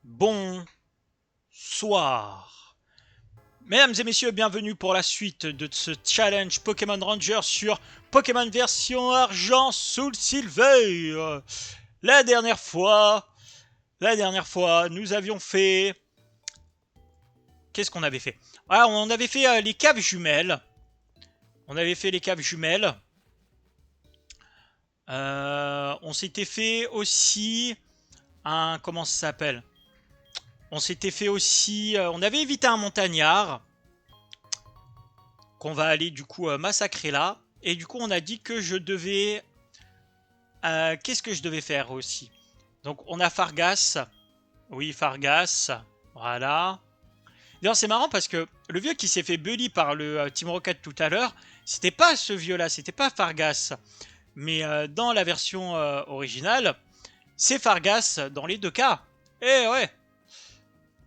Bonsoir. Mesdames et messieurs, bienvenue pour la suite de ce challenge Pokémon Ranger sur Pokémon version argent Soul Silver. La dernière fois, nous avions fait... Qu'est-ce qu'on avait fait? Ah, on avait fait les caves jumelles. On s'était fait aussi un... Comment ça s'appelle? On s'était fait aussi... on avait évité un montagnard qu'on va aller du coup massacrer là. Et du coup, on a dit que je devais... qu'est-ce que je devais faire aussi? Donc, on a Fargas. Oui, Fargas. Voilà. D'ailleurs, c'est marrant parce que le vieux qui s'est fait bully par le Team Rocket tout à l'heure, c'était pas ce vieux-là, c'était pas Fargas. Mais dans la version originale, c'est Fargas dans les deux cas. Eh ouais.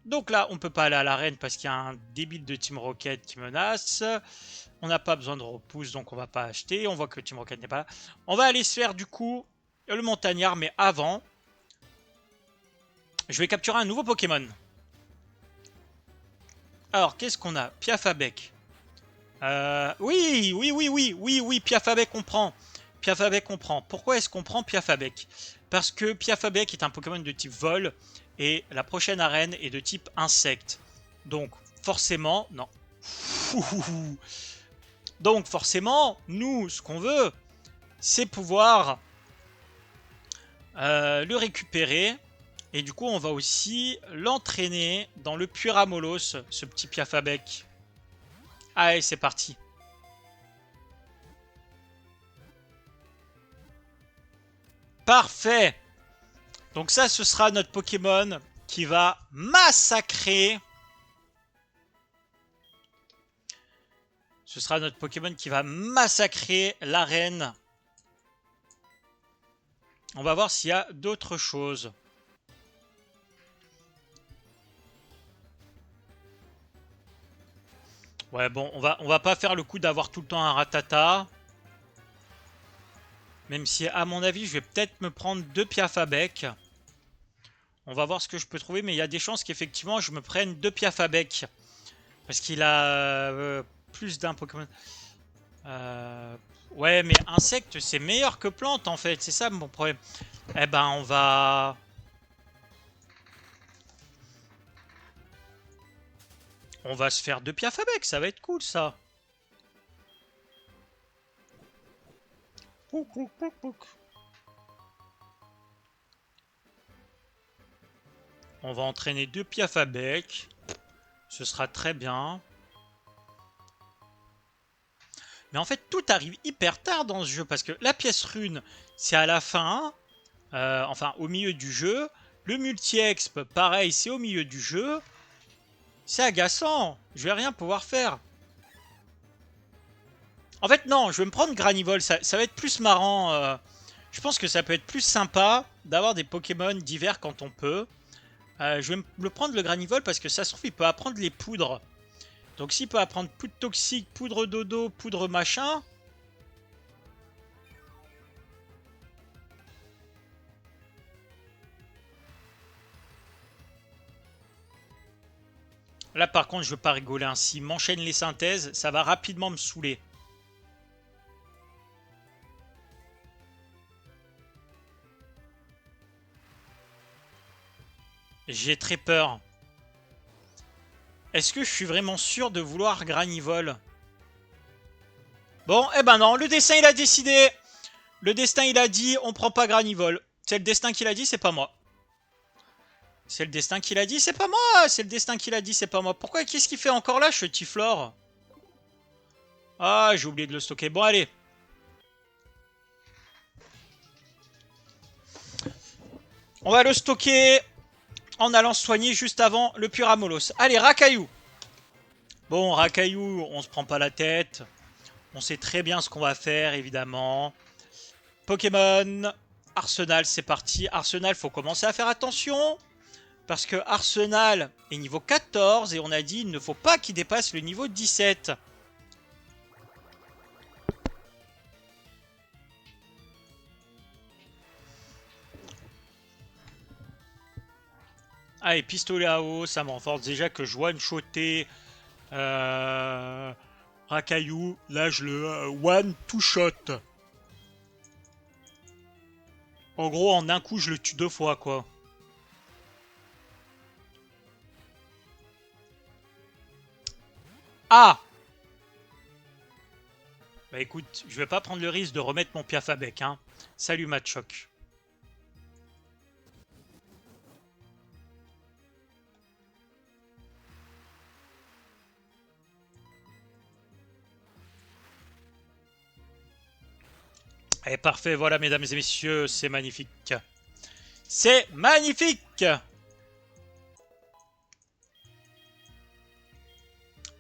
Donc là, on peut pas aller à l'arène parce qu'il y a un débile de Team Rocket qui menace. On n'a pas besoin de repousse, donc on va pas acheter. On voit que Team Rocket n'est pas là. On va aller se faire du coup le montagnard, mais avant, je vais capturer un nouveau Pokémon. Alors, qu'est-ce qu'on a? Piafabec. Oui, Piafabec on prend. Piafabec on prend. Pourquoi est-ce qu'on prend Piafabec? Parce que Piafabec est un Pokémon de type vol et la prochaine arène est de type insecte. Donc, forcément, non. Donc, forcément, nous, ce qu'on veut, c'est pouvoir le récupérer. Et du coup, on va aussi l'entraîner dans le Puramolos, ce petit Piafabec. Allez, c'est parti. Parfait. Donc ça, ce sera notre Pokémon qui va massacrer. Ce sera notre Pokémon qui va massacrer l'arène. On va voir s'il y a d'autres choses. Ouais, bon, on va pas faire le coup d'avoir tout le temps un Ratata. Même si, à mon avis, je vais peut-être me prendre deux Piafabec. On va voir ce que je peux trouver, mais il y a des chances qu'effectivement, je me prenne deux Piafabec. Parce qu'il a plus d'un Pokémon. Ouais, mais insecte, c'est meilleur que plante, en fait. C'est ça mon problème. Eh ben, on va... On va se faire deux Piafabec, ça va être cool, ça. Pouk, pouk, pouk, pouk. On va entraîner deux Piafabec. Ce sera très bien. Mais en fait, tout arrive hyper tard dans ce jeu. Parce que la pièce rune, c'est à la fin. Enfin, au milieu du jeu. Le multi-exp, pareil, c'est au milieu du jeu. C'est agaçant. Je vais rien pouvoir faire. En fait, non, je vais me prendre Granivol. Ça va être plus marrant. Je pense que ça peut être plus sympa d'avoir des Pokémon divers quand on peut. Je vais me prendre le Granivol parce que ça se trouve, il peut apprendre les poudres. Donc s'il peut apprendre poudre toxique, poudre dodo, poudre machin... Là par contre, je veux pas rigoler. Hein. S'il m'enchaîne les synthèses, ça va rapidement me saouler. J'ai très peur. Est-ce que je suis vraiment sûr de vouloir Granivol? Bon, eh ben non, le destin il a décidé. Le destin il a dit, on prend pas Granivol. C'est le destin qu'il a dit, c'est pas moi. C'est le destin qu'il a dit, c'est pas moi. C'est le destin qu'il a dit, c'est pas moi. Pourquoi, qu'est-ce qu'il fait encore là, ce Tiflor? Ah, j'ai oublié de le stocker. Bon, allez. On va le stocker en allant soigner juste avant le Puramolos. Allez, Rakaillou. Bon, Rakaillou, on se prend pas la tête. On sait très bien ce qu'on va faire, évidemment. Pokémon, Arsenal, c'est parti. Arsenal, faut commencer à faire attention. Parce que Arsenal est niveau 14 et on a dit il ne faut pas qu'il dépasse le niveau 17. Allez, pistolet à eau, ça me renforce déjà que je one-shoté Racaillou. Là, je le one-two-shot. En gros, en un coup, je le tue 2 fois, quoi. Ah! Bah écoute, je vais pas prendre le risque de remettre mon piaf à bec, hein. Salut, Matchoc. Et parfait, voilà, mesdames et messieurs, c'est magnifique. C'est magnifique!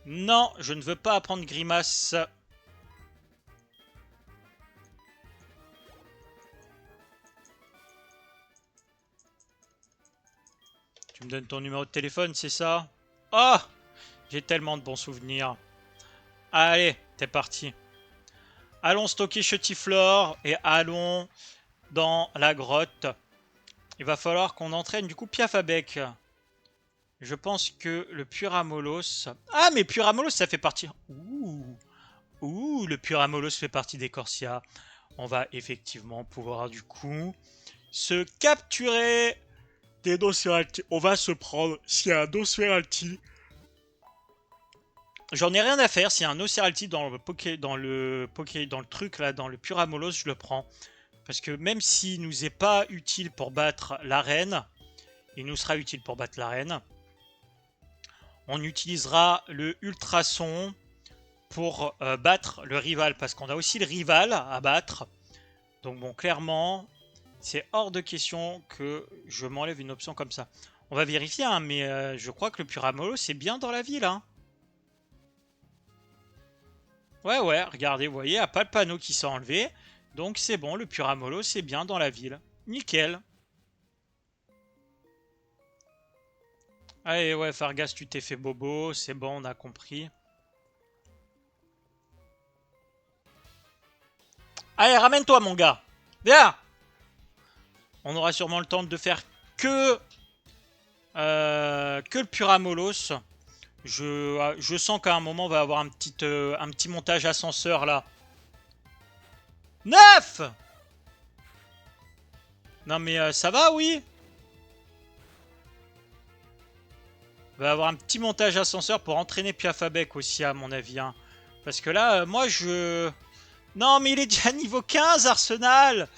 Non, je ne veux pas apprendre grimace. Tu me donnes ton numéro de téléphone, c'est ça? Oh! J'ai tellement de bons souvenirs. Allez, t'es parti. Allons stocker Chetiflore et allons dans la grotte. Il va falloir qu'on entraîne du coup Piafabec. Je pense que le Puramolos... Ah, mais Puramolos, ça fait partie... Ouh, le Puramolos fait partie des Corsia. On va effectivement pouvoir du coup se capturer des Nosferalti. On va se prendre, s'il y a un Nosferalti... J'en ai rien à faire, s'il y a un Nosferalti dans le truc là, dans le Puramolos, je le prends. Parce que même s'il nous est pas utile pour battre l'arène, il nous sera utile pour battre l'arène. On utilisera le ultrason pour battre le rival, parce qu'on a aussi le rival à battre. Donc bon, clairement, c'est hors de question que je m'enlève une option comme ça. On va vérifier, hein, mais je crois que le Puramolos c'est bien dans la ville. Hein. Ouais, ouais, regardez, vous voyez, il n'y a pas le panneau qui s'est enlevé. Donc c'est bon, le Puramolos c'est bien dans la ville. Nickel. Allez, ouais, Fargas, tu t'es fait bobo, c'est bon, on a compris. Allez, ramène-toi, mon gars. Viens. On aura sûrement le temps de faire que le Puramolos. Je sens qu'à un moment, on va avoir un petit montage ascenseur, là. 9. Non, mais ça va, oui. On va avoir un petit montage ascenseur pour entraîner Piafabec aussi, à mon avis. Hein. Parce que là, moi, je... Non, mais il est déjà niveau 15, Arsenal.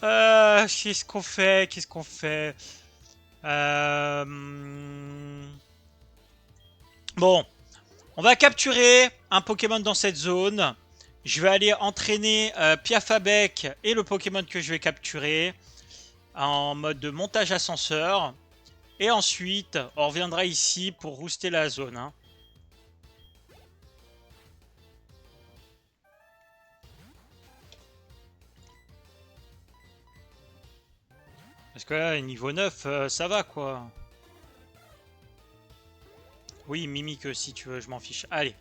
Qu'est-ce qu'on fait? Qu'est-ce qu'on fait? Bon, on va capturer un Pokémon dans cette zone. Je vais aller entraîner Piafabec et le Pokémon que je vais capturer en mode de montage ascenseur. Et ensuite, on reviendra ici pour rooster la zone. Hein. Parce que là, niveau 9, ça va quoi. Oui, Mimique si tu veux, je m'en fiche. Allez.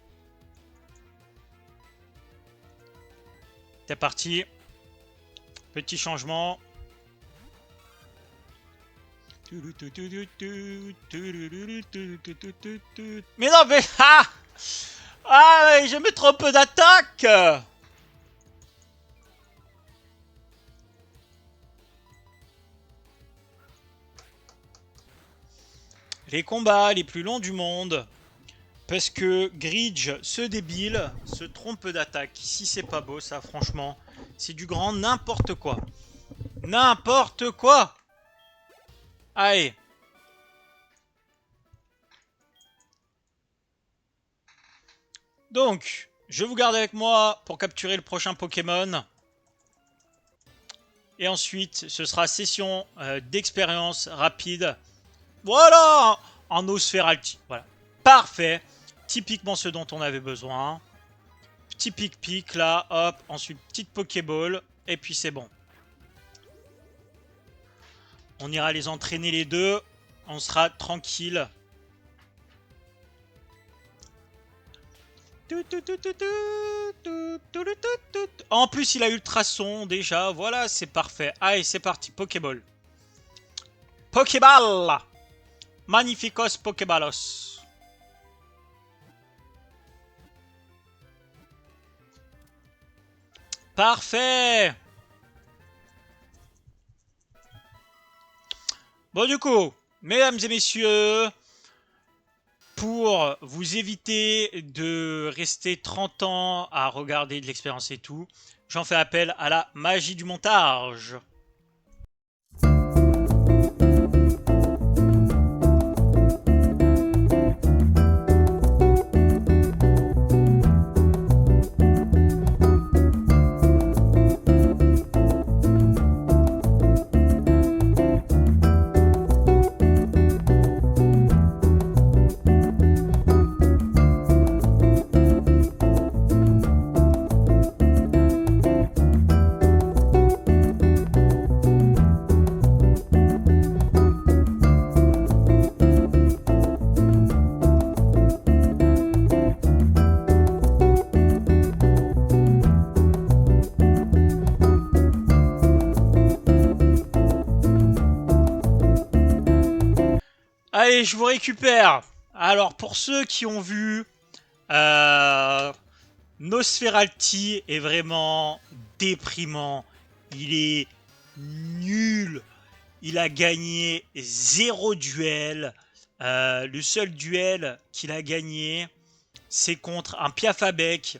C'est parti. Petit changement. Mais non, mais... Ah, ah, je mets trop peu d'attaque. Les combats les plus longs du monde. Parce que Gridge, ce débile, se trompe d'attaque. Si c'est pas beau, ça, franchement, c'est du grand n'importe quoi. N'importe quoi. Allez. Donc, je vous garde avec moi pour capturer le prochain Pokémon. Et ensuite, ce sera session d'expérience rapide. Voilà. En Osferalti. Voilà. Parfait. Typiquement ce dont on avait besoin. Petit pic-pic là, hop. Ensuite, petite Pokéball. Et puis c'est bon. On ira les entraîner les deux. On sera tranquille. En plus, il a ultrason déjà. Voilà, c'est parfait. Allez, c'est parti. Pokéball. Pokéball. Magnificos Pokéballos. Parfait. Bon, du coup, mesdames et messieurs, pour vous éviter de rester 30 ans à regarder de l'expérience et tout, j'en fais appel à la magie du montage. Allez, je vous récupère. Alors, pour ceux qui ont vu, euh, Nosferalti est vraiment déprimant. Il est nul. Il a gagné 0 duel. Le seul duel qu'il a gagné, c'est contre un Piafabec.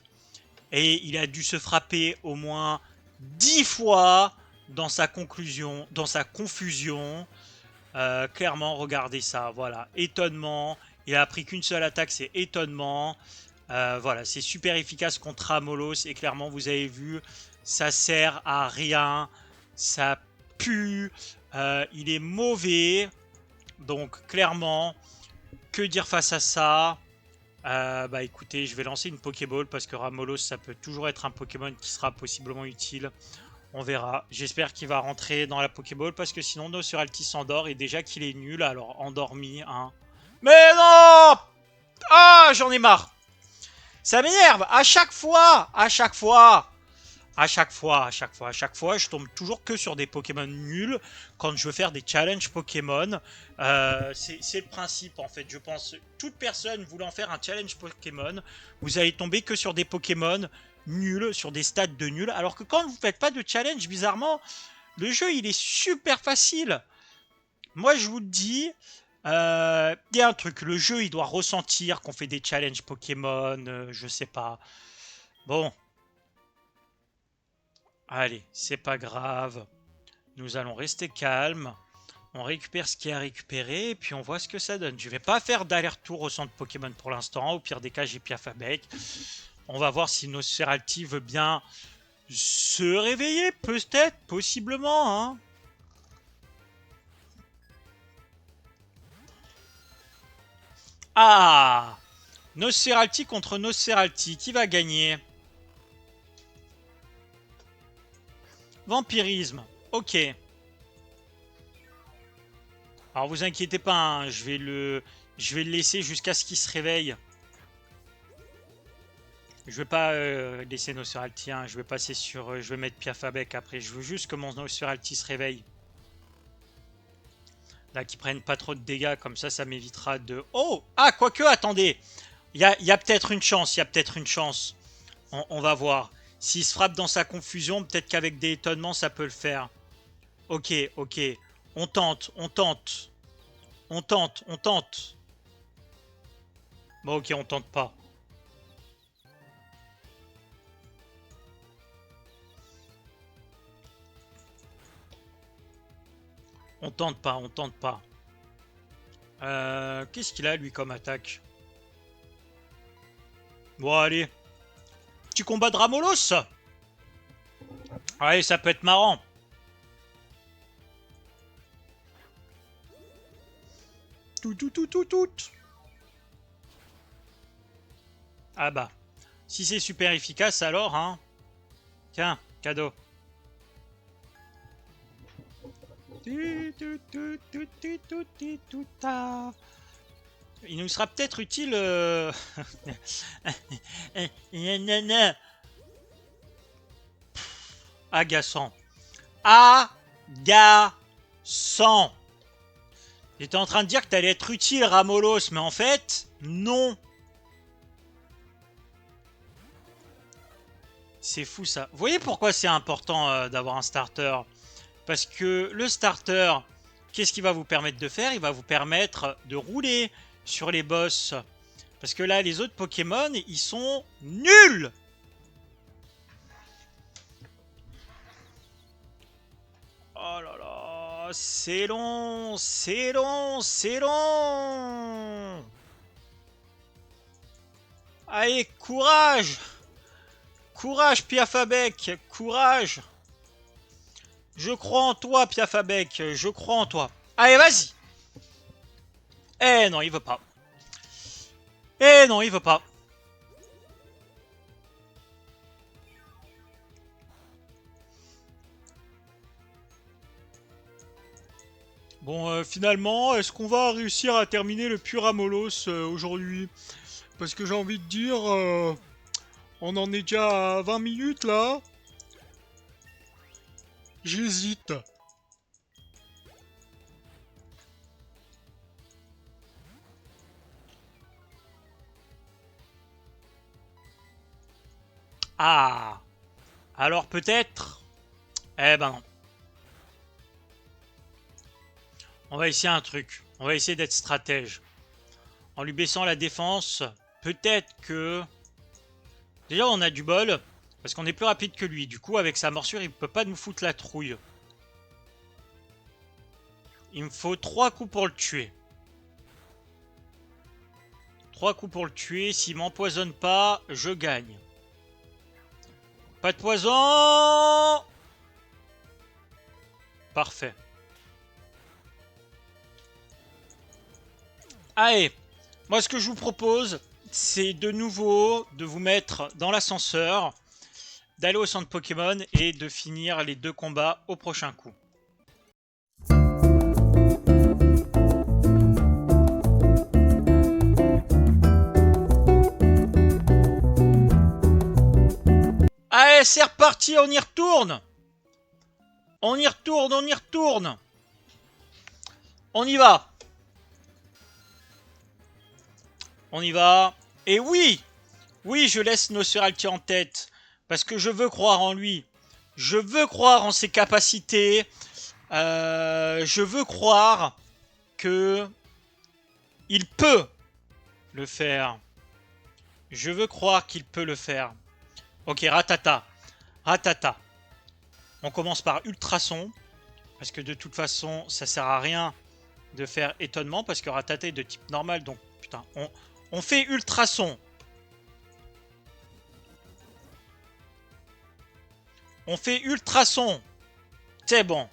Et il a dû se frapper au moins 10 fois dans sa conclusion, dans sa confusion. Clairement, regardez ça. Voilà, étonnement. Il a appris qu'une seule attaque, c'est étonnement. Voilà, c'est super efficace contre Amolos. Et clairement, vous avez vu, ça sert à rien. Ça pue. Il est mauvais. Donc, clairement, que dire face à ça? Bah écoutez, je vais lancer une Pokéball parce que Ramolos, ça peut toujours être un Pokémon qui sera possiblement utile. On verra. J'espère qu'il va rentrer dans la Pokéball parce que sinon Nosferalti s'endort et déjà qu'il est nul, alors endormi, hein. Mais non! Ah, j'en ai marre! Ça m'énerve! À chaque fois! À chaque fois! À chaque fois, à chaque fois, à chaque fois, je tombe toujours que sur des Pokémon nuls quand je veux faire des challenges Pokémon. C'est le principe en fait. Je pense toute personne voulant faire un challenge Pokémon, vous allez tomber que sur des Pokémon nuls, sur des stats de nuls. Alors que quand vous ne faites pas de challenge, bizarrement, le jeu il est super facile. Moi je vous le dis, il y a un truc, le jeu il doit ressentir qu'on fait des challenges Pokémon, je sais pas. Bon, allez, c'est pas grave. Nous allons rester calmes. On récupère ce qu'il y a à récupérer et puis on voit ce que ça donne. Je vais pas faire d'aller-retour au centre Pokémon pour l'instant. Au pire des cas, j'ai Piafabec. On va voir si Nosferalti veut bien se réveiller. Peut-être, possiblement. Hein. Ah, Nosferalti contre Nosferalti. Qui va gagner? Vampirisme. Ok. Alors vous inquiétez pas, hein, je vais le laisser jusqu'à ce qu'il se réveille. Je vais pas laisser Nosferalti, hein, je vais passer sur, je vais mettre Piafabec après. Je veux juste que mon Nosferalti se réveille. Là, qu'il prenne pas trop de dégâts, comme ça m'évitera de... Oh! Ah, quoique, attendez! Il y a peut-être une chance, il y a peut-être une chance. On va voir. S'il se frappe dans sa confusion, peut-être qu'avec des étonnements, ça peut le faire. Ok, ok. On tente, on tente. On tente, on tente. Bon, ok, on tente pas. On tente pas, on tente pas. Qu'est-ce qu'il a, lui, comme attaque? Bon, allez. Petit combat de Ramolos. Allez, ça peut être marrant. Tout, tout, tout, tout, tout. Ah bah. Si c'est super efficace, alors, hein. Tiens, cadeau. Il nous sera peut-être utile. Agaçant. Agaçant. J'étais en train de dire que t'allais être utile, Ramolos, mais en fait, non. C'est fou ça. Vous voyez pourquoi c'est important d'avoir un starter? Parce que le starter, qu'est-ce qu'il va vous permettre de faire? Il va vous permettre de rouler sur les boss. Parce que là, les autres Pokémon, ils sont nuls! Oh là là, c'est long, c'est long, c'est long! Allez, courage! Courage, Piafabec, courage! Je crois en toi, Piafabec, je crois en toi. Allez, vas-y! Eh non, il veut pas. Eh non, il veut pas. Bon, finalement, est-ce qu'on va réussir à terminer le Puramolos aujourd'hui? Parce que j'ai envie de dire, on en est déjà à 20 minutes là. J'hésite. Ah! Alors peut-être? Eh ben non. On va essayer un truc. On va essayer d'être stratège. En lui baissant la défense, peut-être que... Déjà, on a du bol, parce qu'on est plus rapide que lui. Du coup, avec sa morsure, il peut pas nous foutre la trouille. Il me faut 3 coups pour le tuer. 3 coups pour le tuer. S'il m'empoisonne pas, je gagne. Pas de poison! Parfait. Allez, moi ce que je vous propose, c'est de nouveau de vous mettre dans l'ascenseur, d'aller au centre Pokémon et de finir les 2 combats au prochain coup. Allez, c'est reparti, on y retourne! On y retourne, on y retourne! On y va! On y va. Et oui! Oui, je laisse Nosferalti en tête. Parce que je veux croire en lui. Je veux croire en ses capacités. Je veux croire que il peut le faire. Je veux croire qu'il peut le faire. Ok, Ratata. Ratata. On commence par Ultrason. Parce que de toute façon, ça sert à rien de faire étonnement. Parce que Ratata est de type normal. Donc, putain, on fait Ultrason. On fait Ultrason. C'est bon.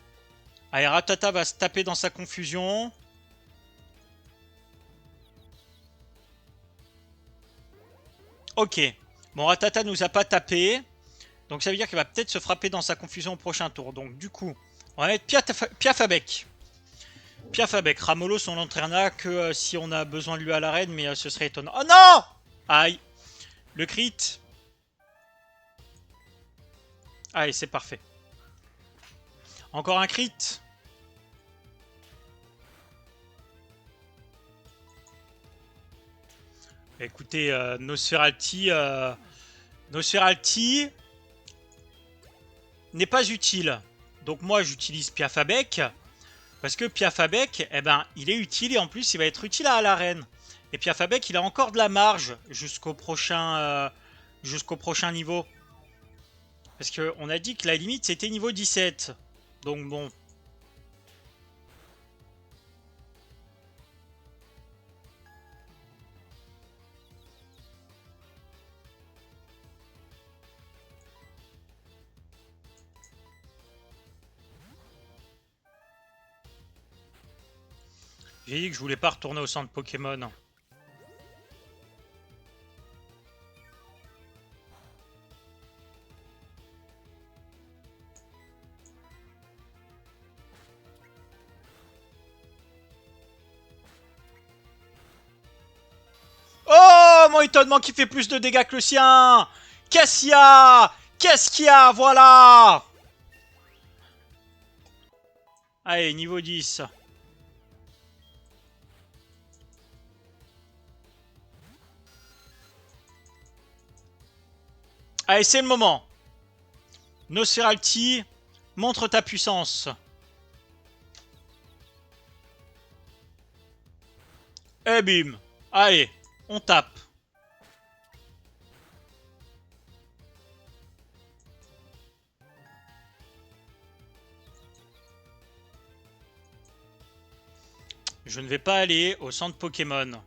Allez, Ratata va se taper dans sa confusion. Ok. Bon, Ratata nous a pas tapé. Donc ça veut dire qu'il va peut-être se frapper dans sa confusion au prochain tour. Donc du coup, on va mettre Piafabec. Piafabec. Ramolos, on l'entraînera que si on a besoin de lui à l'arène, mais ce serait étonnant. Oh non! Aïe. Le crit. Allez, c'est parfait. Encore un crit. Écoutez, Nosferalti n'est pas utile. Donc moi, j'utilise Piafabec. Parce que Piafabec, eh ben, il est utile et en plus, il va être utile à l'arène. Et Piafabec, il a encore de la marge jusqu'au prochain niveau. Parce qu'on a dit que la limite, c'était niveau 17. Donc bon. J'ai dit que je voulais pas retourner au centre Pokémon. Oh, mon étonnement qui fait plus de dégâts que le sien. Qu'est-ce qu'il y a? Qu'est-ce qu'il y a? Voilà. Allez, niveau 10. Allez, c'est le moment. Nosferalti, montre ta puissance. Et bim. Allez, on tape. Je ne vais pas aller au centre Pokémon.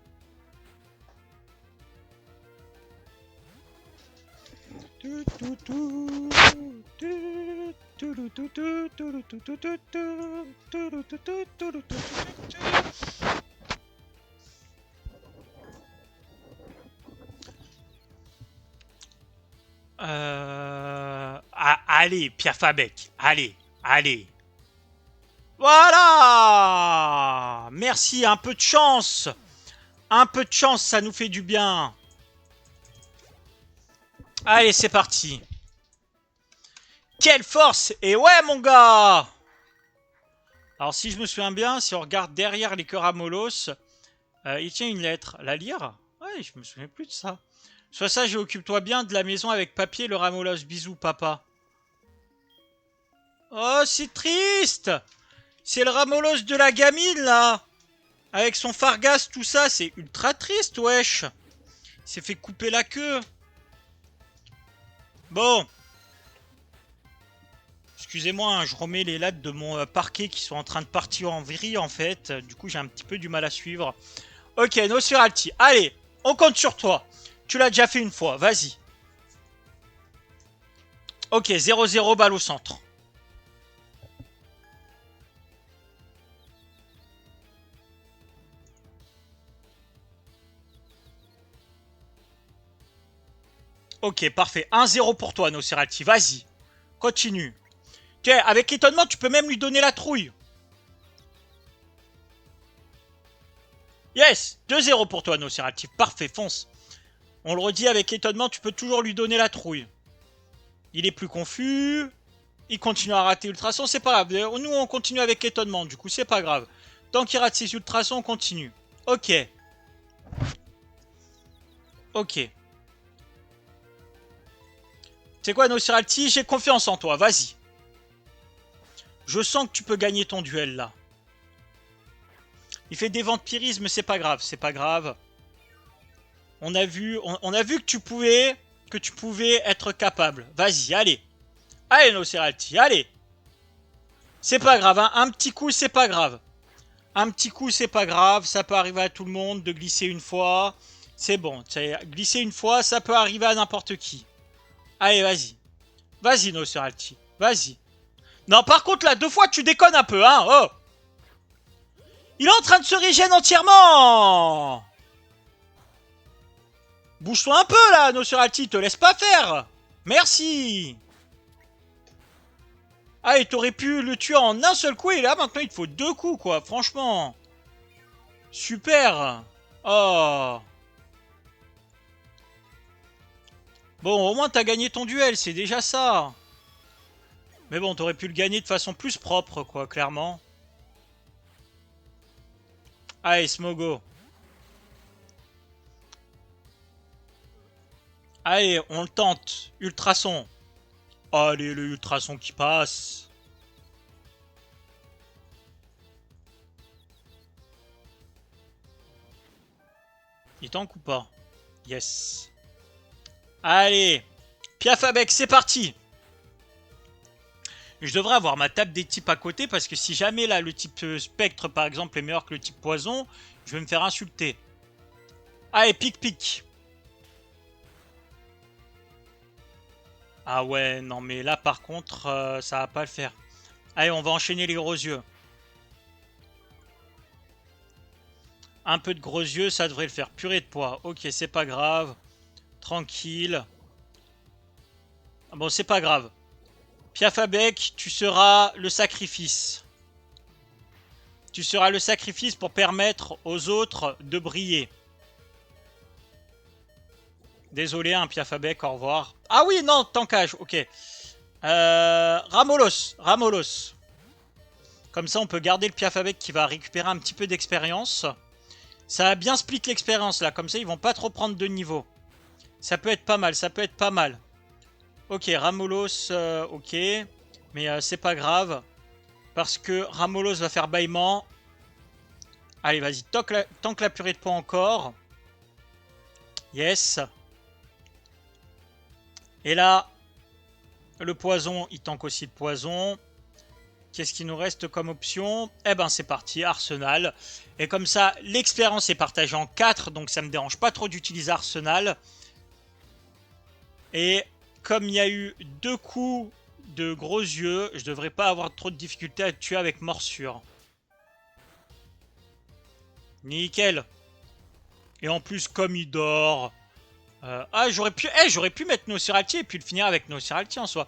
Allez, Pierre Fabec. Allez, allez. Voilà! Merci, un peu de chance. Un peu de chance, ça nous fait du bien. Allez, c'est parti. Quelle force! Et ouais, mon gars! Alors, si je me souviens bien, si on regarde derrière les Cœuramolos, il tient une lettre. La lire? Ouais, je me souviens plus de ça. Soit ça, occupe-toi bien de la maison avec papier, le Ramolos. Bisous, papa. Oh, c'est triste! C'est le Ramolos de la gamine, là! Avec son Fargas, tout ça, c'est ultra triste, wesh! Il s'est fait couper la queue. Bon. Excusez-moi, hein, je remets les lattes de mon parquet qui sont en train de partir en vrille, en fait. Du coup, j'ai un petit peu du mal à suivre. Ok, Nosferalti. Allez, on compte sur toi. Tu l'as déjà fait une fois, vas-y. Ok, 0-0, balle au centre. Ok, parfait. 1-0 pour toi, Nosferalti. Vas-y. Continue. Ok, avec étonnement, tu peux même lui donner la trouille. Yes, 2-0 pour toi, Nosferalti. Parfait, fonce. On le redit, avec étonnement, tu peux toujours lui donner la trouille. Il est plus confus. Il continue à rater ultrasons, c'est pas grave. Nous, on continue avec étonnement, du coup, c'est pas grave. Tant qu'il rate ses ultrasons, on continue. Ok. Ok. C'est quoi, Nosferalti? J'ai confiance en toi, vas-y. Je sens que tu peux gagner ton duel, là. Il fait des vampirismes, c'est pas grave, c'est pas grave. On a vu que tu pouvais être capable. Vas-y, allez. Allez, Nosferalti, allez. C'est pas grave, hein. Un petit coup, c'est pas grave. Un petit coup, c'est pas grave. Ça peut arriver à tout le monde de glisser une fois. C'est bon. Glisser une fois, ça peut arriver à n'importe qui. Allez, vas-y. Vas-y, Nosferalti. Vas-y. Non, par contre, là, 2 fois, tu déconnes un peu, hein. Oh. Il est en train de se régénérer entièrement. Bouge-toi un peu, là, Nosferalti. Te laisse pas faire. Merci. Ah, et t'aurais pu le tuer en un seul coup, et là, maintenant, il te faut 2 coups, quoi. Franchement. Super. Oh. Bon, au moins, t'as gagné ton duel, c'est déjà ça. Mais bon, t'aurais pu le gagner de façon plus propre, quoi, clairement. Allez, Smogo. Allez, on le tente. Ultrason. Allez, le ultrason qui passe. Il tank ou pas? Yes. Allez. Piafabec, c'est parti. Je devrais avoir ma table des types à côté parce que si jamais là le type spectre par exemple est meilleur que le type poison, je vais me faire insulter. Allez, pic. Ah ouais, non mais là par contre, ça va pas le faire. Allez, on va enchaîner les gros yeux. Un peu de gros yeux, ça devrait le faire. Purée de poids. Ok, c'est pas grave. Tranquille. Bon, c'est pas grave. Piafabec, tu seras le sacrifice. Tu seras le sacrifice pour permettre aux autres de briller. Désolé, hein, Piafabec, au revoir. Ah oui, non, tankage, ok. Ramolos. Comme ça, on peut garder le Piafabec qui va récupérer un petit peu d'expérience. Ça a bien split l'expérience, là. Comme ça, ils vont pas trop prendre de niveau. Ça peut être pas mal, ça peut être pas mal. Ok, Ramolos, ok. Mais c'est pas grave. Parce que Ramolos va faire bâillement. Allez, vas-y, tant que la purée de poids encore. Yes. Et là, le poison, il tank aussi le poison. Qu'est-ce qui nous reste comme option? Eh ben c'est parti, Arsenal. Et comme ça, l'expérience est partagée en 4, donc ça me dérange pas trop d'utiliser Arsenal. Et comme il y a eu 2 coups de gros yeux, je devrais pas avoir trop de difficultés à tuer avec morsure. Nickel. Et en plus, comme il dort... ah, j'aurais pu mettre Nosferatu et puis le finir avec Nosferatu en soi.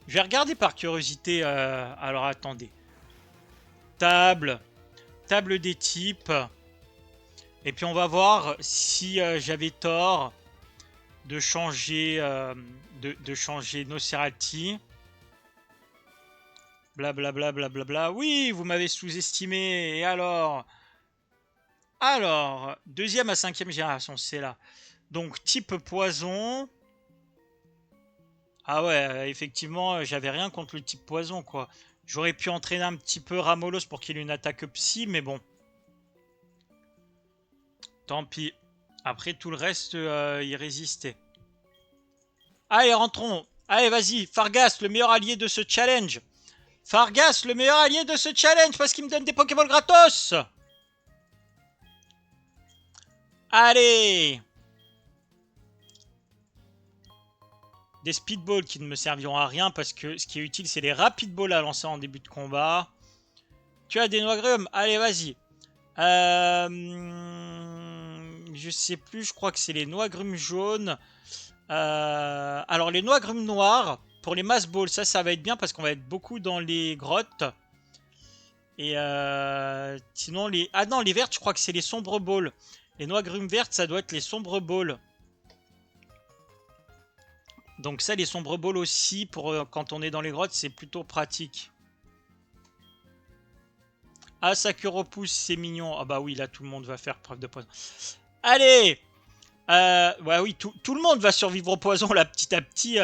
Je vais regarder par curiosité. Alors attendez. Table. Table des types. Et puis on va voir si j'avais tort de changer, de changer Nosferatu. Blablabla, blablabla. Oui, vous m'avez sous-estimé. Et alors, deuxième à cinquième génération, c'est là. Donc type poison. Ah ouais, effectivement, j'avais rien contre le type poison, quoi. J'aurais pu entraîner un petit peu Ramolos pour qu'il ait une attaque psy, mais bon. Tant pis. Après, tout le reste, il résistait. Allez, rentrons. Allez, vas-y. Fargas, le meilleur allié de ce challenge. Fargas, le meilleur allié de ce challenge parce qu'il me donne des Pokéballs gratos. Allez. Des speedballs qui ne me serviront à rien parce que ce qui est utile, c'est les rapid balls à lancer en début de combat. Tu as des noix grumes? Allez, vas-y. Je sais plus, je crois que c'est les noix grumes jaunes. Alors, les noix grumes noires, pour les mass balls, ça va être bien parce qu'on va être beaucoup dans les grottes. Et sinon, les... Ah non, les vertes, je crois que c'est les sombres balls. Les noix grumes vertes, ça doit être les sombres balls. Donc ça, les sombres balls aussi, pour quand on est dans les grottes, c'est plutôt pratique. Ah, Sakuropousse, c'est mignon. Ah bah oui, là, tout le monde va faire preuve de poison. Allez, ouais, oui, tout le monde va survivre au poison, là, petit à petit.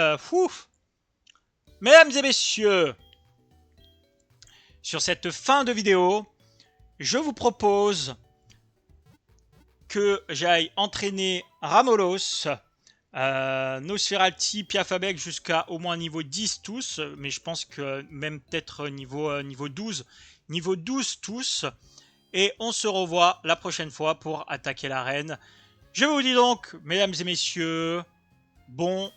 Mesdames et messieurs, sur cette fin de vidéo, je vous propose que j'aille entraîner Ramolos, Nosferatu, Piafabek jusqu'à au moins niveau 10 tous, mais je pense que même peut-être niveau 12. Niveau 12 tous. Et on se revoit la prochaine fois pour attaquer l'arène. Je vous dis donc, mesdames et messieurs, bonsoir.